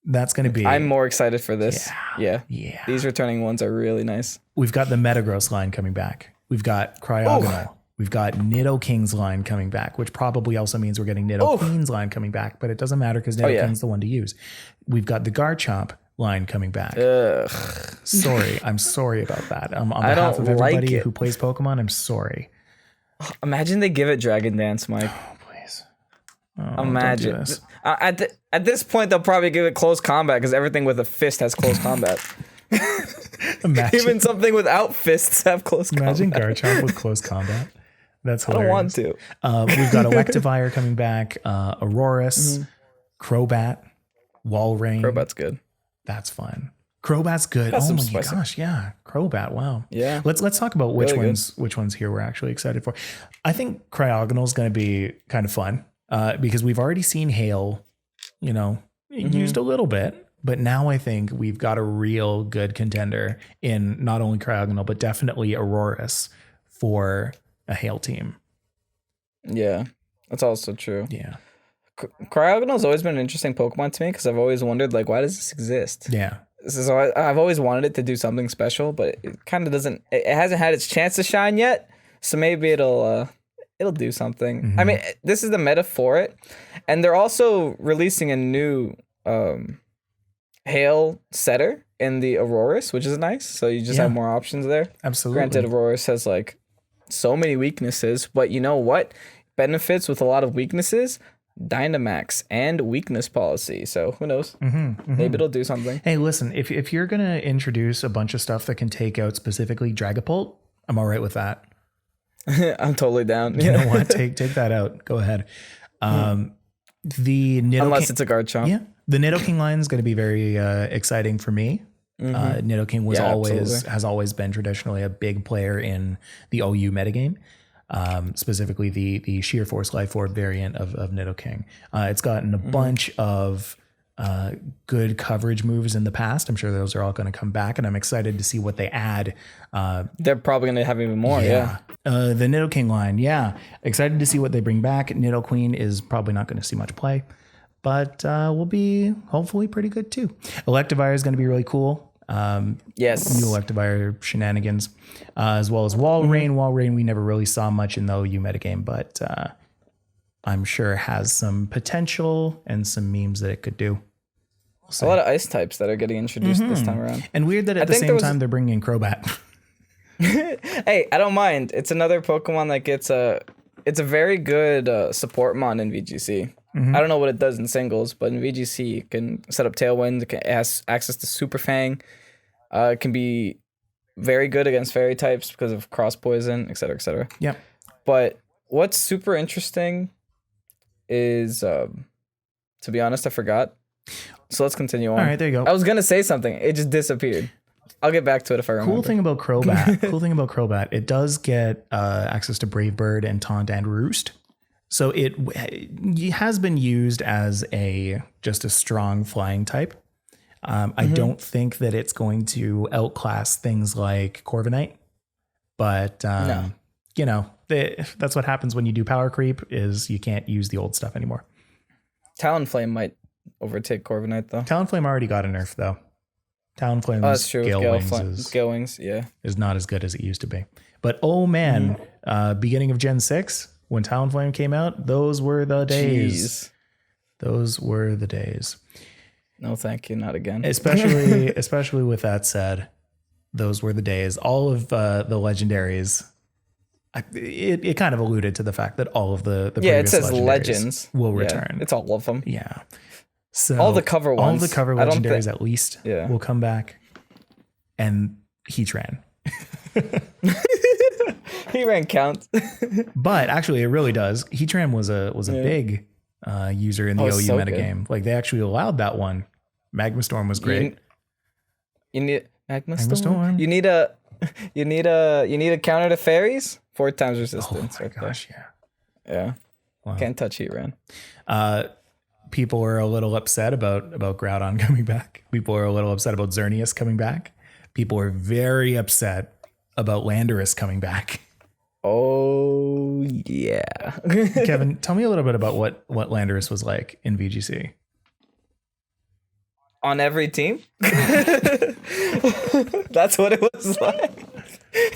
That's going to be... I'm more excited for this. Yeah. These returning ones are really nice. We've got the Metagross line coming back. We've got Cryogonal. We've got Nidoking's line coming back, which probably also means we're getting Nidokeen's line coming back, but it doesn't matter because Nidokeen's the one to use. We've got the Garchomp line coming back. I'm sorry about that. On behalf of everybody who plays Pokemon, I'm sorry. Imagine they give it Dragon Dance, Mike. Oh, please. Oh, imagine. Don't do this. At this point, they'll probably give it close combat because everything with a fist has close combat. Even something without fists have close combat. Imagine Garchomp with close combat. That's hilarious. I don't want to. We've got Electivire coming back, Aurorus, Crobat, Walrein. Crobat's good. That's fun. Crobat's good. Oh my gosh, yeah. Crobat, wow. Yeah. Let's talk about which ones here we're actually excited for. I think Cryogonal is going to be kind of fun because we've already seen Hail, used a little bit, but now I think we've got a real good contender in not only Cryogonal but definitely Aurorus for a Hail team. Yeah, that's also true. Yeah. Cryogonal's always been an interesting Pokemon to me because I've always wondered, like, why does this exist? Yeah. So I've always wanted it to do something special, but it kind of doesn't. It hasn't had its chance to shine yet. So maybe it'll do something. I mean, this is the meta for it, and they're also releasing a new Hail setter in the Aurorus, which is nice. So you just have more options there. Absolutely. Granted, Aurorus has like so many weaknesses, but you know what benefits with a lot of weaknesses? Dynamax and weakness policy. So who knows? Maybe it'll do something. Hey, listen, if you're going to introduce a bunch of stuff that can take out specifically Dragapult, I'm all right with that. I'm totally down. You know what? Take that out. Go ahead. The Nidoking, unless it's a Garchomp. Yeah, the Nidoking line is going to be very exciting for me. Nidoking has always been traditionally a big player in the OU metagame, specifically the Sheer Force Life Orb variant of Nidoking. It's gotten a bunch of good coverage moves in the past. I'm sure those are all going to come back, and I'm excited to see what they add. They're probably going to have even more. Yeah. The Nidoking line. Yeah. Excited to see what they bring back. Nidoqueen is probably not going to see much play, but will be hopefully pretty good too. Electivire is going to be really cool. Yes. New Electivire shenanigans, as well as Walrein. Walrein we never really saw much in the OU metagame, but I'm sure has some potential and some memes that it could do. A lot of ice types that are getting introduced this time around. And weird that at the same time they're bringing in Crobat. Hey, I don't mind. It's another Pokemon that gets it's a very good support mon in VGC. I don't know what it does in singles, but in VGC it can set up Tailwind, it has access to Super Fang. It can be very good against fairy types because of cross poison, etc., etc. Yeah. But what's super interesting is, to be honest, I forgot. So let's continue on. All right, there you go. I was gonna say something, it just disappeared. I'll get back to it if I remember. Cool thing about Crobat, it does get access to Brave Bird and Taunt and Roost. So it has been used as just a strong flying type. I don't think that it's going to outclass things like Corviknight, but no. That's what happens when you do power creep is you can't use the old stuff anymore. Talonflame might overtake Corviknight though. Talonflame already got a nerf though. Talonflame's that's true. Gale Wings is not as good as it used to be. But beginning of Gen 6, when Talonflame came out, those were the days. Jeez. Those were the days. No, thank you. Not again. Especially with that said, those were the days. All of the legendaries, it kind of alluded to the fact that all of the it says legends will return. It's all of them. Yeah. So all the cover ones. All the cover legendaries at least will come back. And Heatran. Heatran counts. But actually it really does. Heatran was a big user in the OU metagame. Like they actually allowed that one. Magma Storm was great. You need Magma Storm. You need a counter to fairies. 4 times resistance. Oh my gosh, yeah. Wow. Can't touch Heatran. People are a little upset about Groudon coming back. People are a little upset about Xerneas coming back. People are very upset about Landorus coming back. Oh yeah. Kevin, tell me a little bit about what Landorus was like in VGC. On every team? That's what it was like.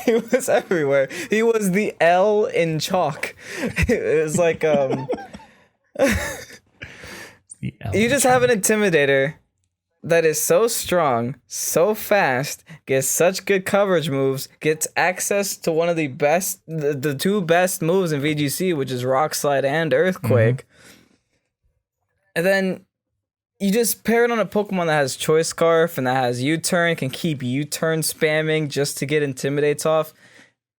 He was everywhere. He was the L in chalk. It was like you just have an Intimidator that is so strong, so fast, gets such good coverage moves, gets access to one of the best, the 2 best moves in VGC, which is Rock Slide and Earthquake. And then you just pair it on a Pokemon that has Choice Scarf and that has U-Turn, can keep U-Turn spamming just to get Intimidates off.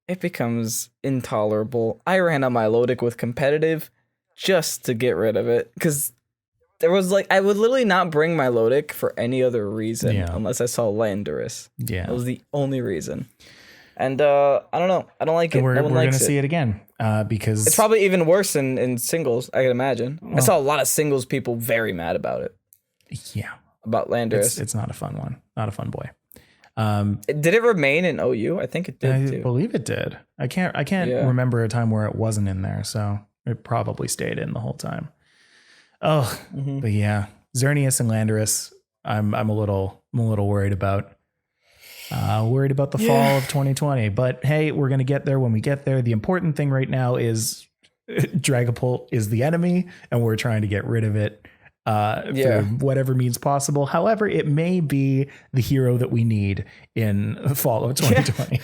It becomes intolerable. I ran on my Milotic with competitive just to get rid of it, because there was I would literally not bring my Milotic for any other reason unless I saw Landorus. Yeah. That was the only reason. And I don't know. I don't like it. We're going to see it again because it's probably even worse in singles, I can imagine. I saw a lot of singles people very mad about it. Yeah. About Landorus. It's not a fun one. Not a fun boy. Did it remain in OU? I think it did too. I believe it did. I can't remember a time where it wasn't in there, so it probably stayed in the whole time. Oh, but yeah, Xerneas and Landorus, I'm a little worried about. Worried about the fall of 2020, but hey, we're gonna get there when we get there. The important thing right now is Dragapult is the enemy, and we're trying to get rid of it through whatever means possible. However, it may be the hero that we need in fall of 2020.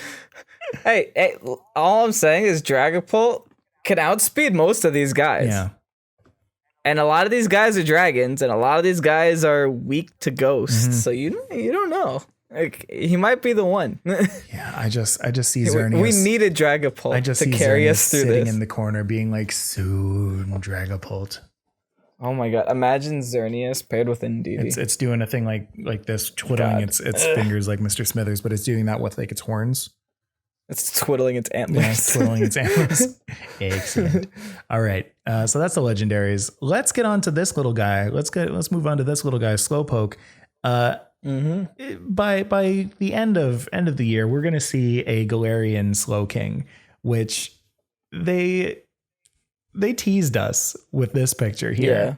Hey, all I'm saying is Dragapult can outspeed most of these guys. Yeah. And a lot of these guys are dragons, and a lot of these guys are weak to ghosts. So you don't know. Like, he might be the one. Yeah, I just see Xerneas. We need a Dragapult to carry us through sitting this. in the corner being like, soon Dragapult. Oh my god! Imagine Xerneas paired with Indeedee. It's doing a thing like this, twiddling its fingers like Mr. Smithers, but it's doing that with like its horns. It's twiddling its antlers. Yeah, it's twiddling its antlers. Excellent. All right, so that's the legendaries. Let's get on to this little guy. Let's move on to this little guy, Slowpoke. By the end of the year, we're gonna see a Galarian Slowking, which they teased us with this picture here.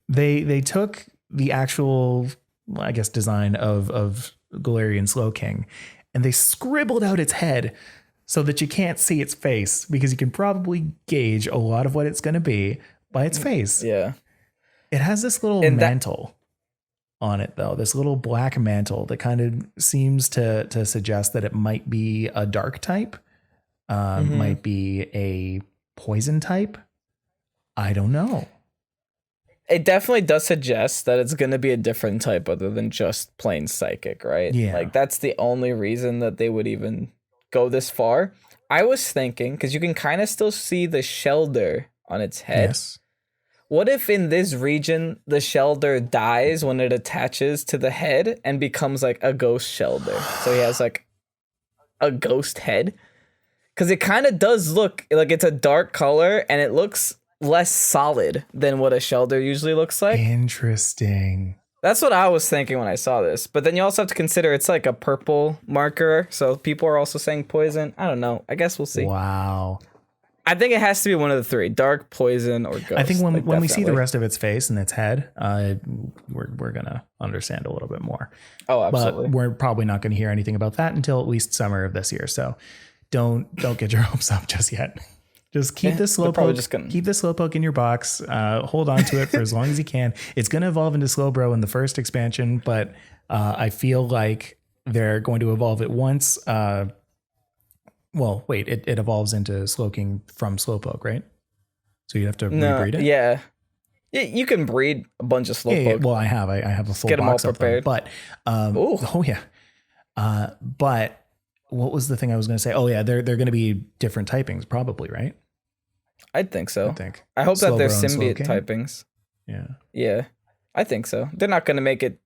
Yeah. They took the actual, I guess, design of Galarian Slowking, and they scribbled out its head so that you can't see its face, because you can probably gauge a lot of what it's going to be by its face. Yeah. It has this little mantle on it, though, this little black mantle that kind of seems to suggest that it might be a dark type, might be a poison type. I don't know. It definitely does suggest that it's going to be a different type other than just plain psychic, right? Yeah. Like, that's the only reason that they would even go this far. I was thinking, because you can kind of still see the Shelder on its head. Yes. What if in this region, the Shelder dies when it attaches to the head and becomes like a ghost Shelder? So he has like a ghost head. Because it kind of does look like it's a dark color, and it looks less solid than what a Shelder usually looks like. Interesting. That's what I was thinking when I saw this. But then you also have to consider it's like a purple marker. So people are also saying poison. I don't know. I guess we'll see. Wow. I think it has to be one of the three: dark, poison, or ghost. I think when we see the rest of its face and its head, we're gonna understand a little bit more. Oh, absolutely. But we're probably not going to hear anything about that until at least summer of this year. So don't get your hopes up just yet. Just keep this Slowpoke in your box. Hold on to it for as long as you can. It's going to evolve into Slowbro in the first expansion, but I feel like they're going to evolve it once. Well, wait, it evolves into Slowking from Slowpoke, right? So you have to rebreed it? Yeah. You can breed a bunch of Slowpoke. Yeah, well, I have a full Get box them all prepared. of them. But, oh yeah. But what was the thing I was going to say? Oh yeah, they're going to be different typings probably, right? I'd think so. I hope that they're symbiote typings. Yeah. Yeah. I think so. They're not going to make it.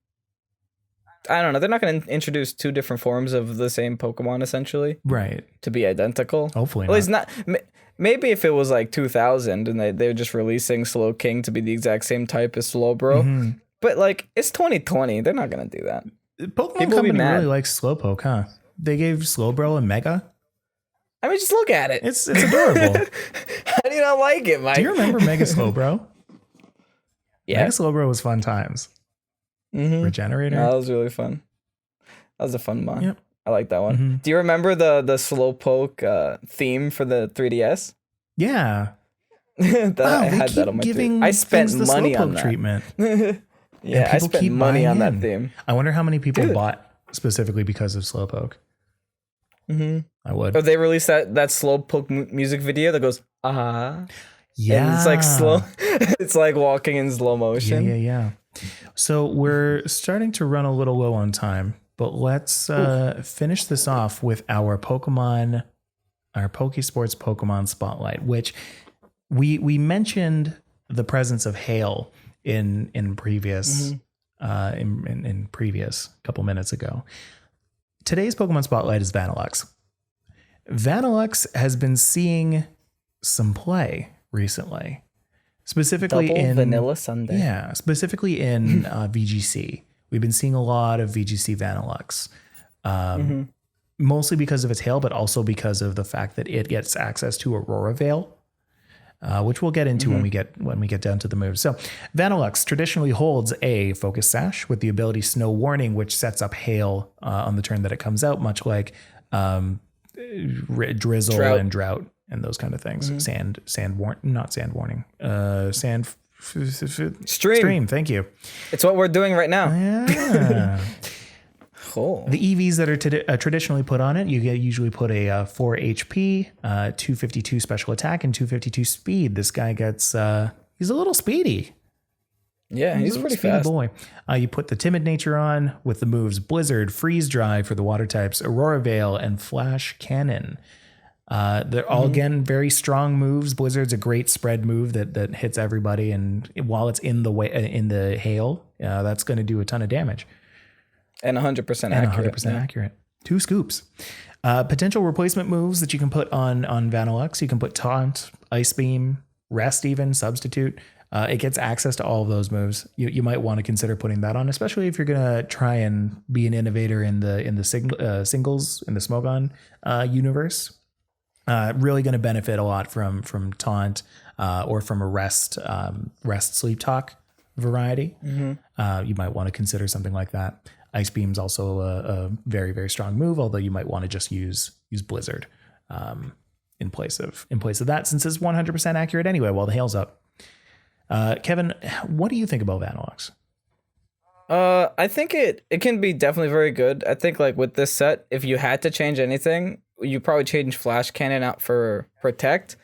I don't know. They're not going to introduce two different forms of the same Pokemon, essentially. Right. To be identical. Hopefully not. Well, it's not. Maybe if it was like 2000 and they're just releasing Slowking to be the exact same type as Slowbro. Mm-hmm. But like, it's 2020. They're not going to do that. Pokemon Company really likes Slowpoke, huh? They gave Slowbro a Mega. I mean, just look at it. It's adorable. How do you not like it, Mike? Do you remember Mega Slowbro? Yeah. Mega Slowbro was fun times. Mm-hmm. Regenerator. No, that was really fun. That was a fun one. Yep. I like that one. Mm-hmm. Do you remember the Slowpoke theme for the 3DS? Yeah. I had that on my 3DS. I spent money on that. Treatment. Yeah, I spent money on that theme. I wonder how many people bought specifically because of Slowpoke. Mm-hmm. I would. Or they released that Slowpoke music video that goes, yeah. And it's like slow. It's like walking in slow motion. Yeah. So we're starting to run a little low on time, but let's finish this off with our Pokesports Pokemon Spotlight, which we mentioned the presence of hail in previous in previous couple minutes ago. Today's Pokemon Spotlight is Vanillux. Vanillux has been seeing some play recently, specifically in Vanilla Sunday. Yeah, specifically in VGC. We've been seeing a lot of VGC Vanillux, mostly because of its hail, but also because of the fact that it gets access to Aurora Veil, which we'll get into when we get down to the moves. So Vanillux traditionally holds a Focus Sash with the ability Snow Warning, which sets up hail on the turn that it comes out, much like Drizzle and Drought and those kind of things. Stream. Thank you. It's what we're doing right now. Yeah. Cool. The EVs that are traditionally put on it, you usually put a 4 HP, 252 special attack, and 252 speed. This guy gets, he's a little speedy. Yeah, he's pretty speedy fast. boy. You put the timid nature on with the moves Blizzard, Freeze Dry for the water types, Aurora Veil, and Flash Cannon. They're all, again, very strong moves. Blizzard's a great spread move that hits everybody, and while it's in the hail, that's going to do a ton of damage. And 100% accurate. 100% accurate. 2 scoops. Potential replacement moves that you can put on Vanillux. You can put Taunt, Ice Beam, Rest even, Substitute. It gets access to all of those moves. You might want to consider putting that on, especially if you're going to try and be an innovator in the singles, in the Smogon universe. Really going to benefit a lot from Taunt or from a Rest Sleep Talk variety. You might want to consider something like that. Ice Beam's also a very, very strong move, although you might want to just use Blizzard in place of that, since it's 100% accurate anyway while the hail's up. Kevin, what do you think about Vanillux? I think it can be definitely very good. I think like with this set, if you had to change anything, you probably change Flash Cannon out for Protect,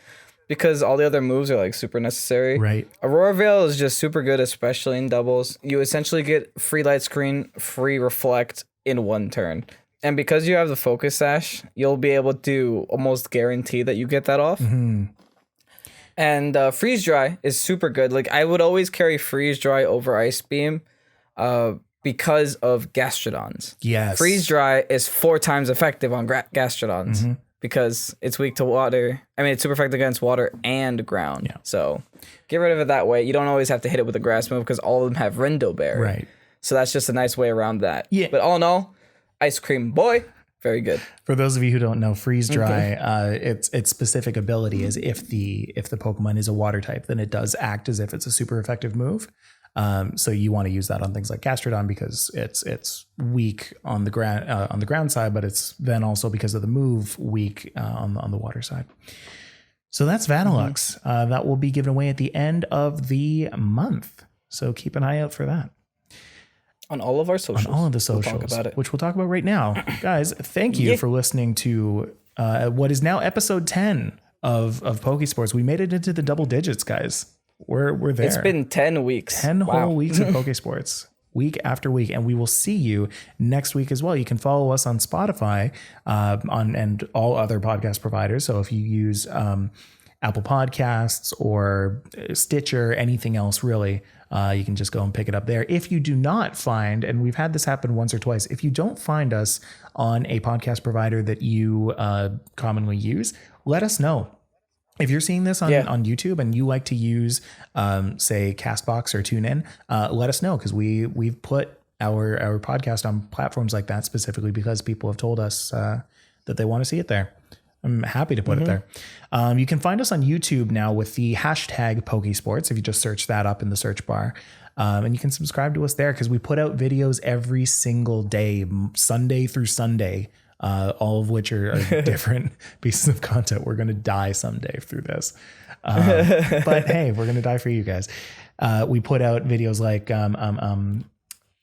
because all the other moves are like super necessary. Right. Aurora Veil is just super good, especially in doubles. You essentially get free light screen, free reflect in one turn. And because you have the focus sash, you'll be able to almost guarantee that you get that off. And Freeze Dry is super good. Like I would always carry Freeze Dry over Ice Beam because of Gastrodons. Yes. Freeze Dry is 4 times effective on Gastrodons. Because it's weak to water. I mean, it's super effective against water and ground. Yeah. So get rid of it that way. You don't always have to hit it with a grass move because all of them have Rindo Bear. Right. So that's just a nice way around that. Yeah. But all in all, Ice Cream Boy, very good. For those of you who don't know, Freeze Dry, its specific ability is if the Pokemon is a water type, then it does act as if it's a super effective move. So you want to use that on things like Gastrodon because it's weak on the ground side, but it's then also because of the move weak on the water side. So that's Vanillux. That will be given away at the end of the month. So keep an eye out for that. On all of our socials. On all of the socials, we'll talk about it. Which we'll talk about right now. Guys, thank you for listening to what is now episode 10 of Pokesports. We made it into the double digits, guys. We're there. It's been 10 weeks. 10 whole weeks of Pokesports, week after week, and we will see you next week as well. You can follow us on Spotify and all other podcast providers. So if you use Apple Podcasts or Stitcher, anything else really, you can just go and pick it up there. If you do not find, and we've had this happen once or twice, if you don't find us on a podcast provider that you commonly use, let us know. If you're seeing this on YouTube and you like to use, say, Castbox or TuneIn, let us know, because we've put our podcast on platforms like that specifically because people have told us that they want to see it there. I'm happy to put it there. You can find us on YouTube now with the hashtag Pokesports, if you just search that up in the search bar. And you can subscribe to us there because we put out videos every single day, Sunday through Sunday. All of which are different pieces of content. We're going to die someday through this. But hey, we're going to die for you guys. We put out videos like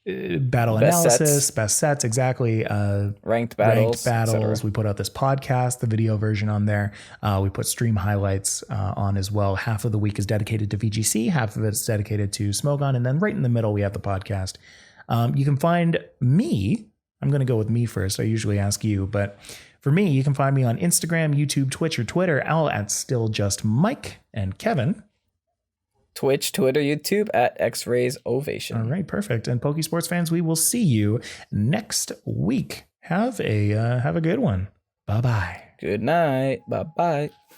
battle analysis, best sets, exactly. Ranked battles. We put out this podcast, the video version on there. We put stream highlights on as well. Half of the week is dedicated to VGC, half of it's dedicated to Smogon, and then right in the middle we have the podcast. You can find me. I'm going to go with me first. I usually ask you, but for me, you can find me on Instagram, YouTube, Twitch, or Twitter, all at StillJustMike. And Kevin? Twitch, Twitter, YouTube at xRazeOvation. All right, perfect. And Pokesports fans, we will see you next week. Have a good one. Bye-bye. Good night. Bye-bye.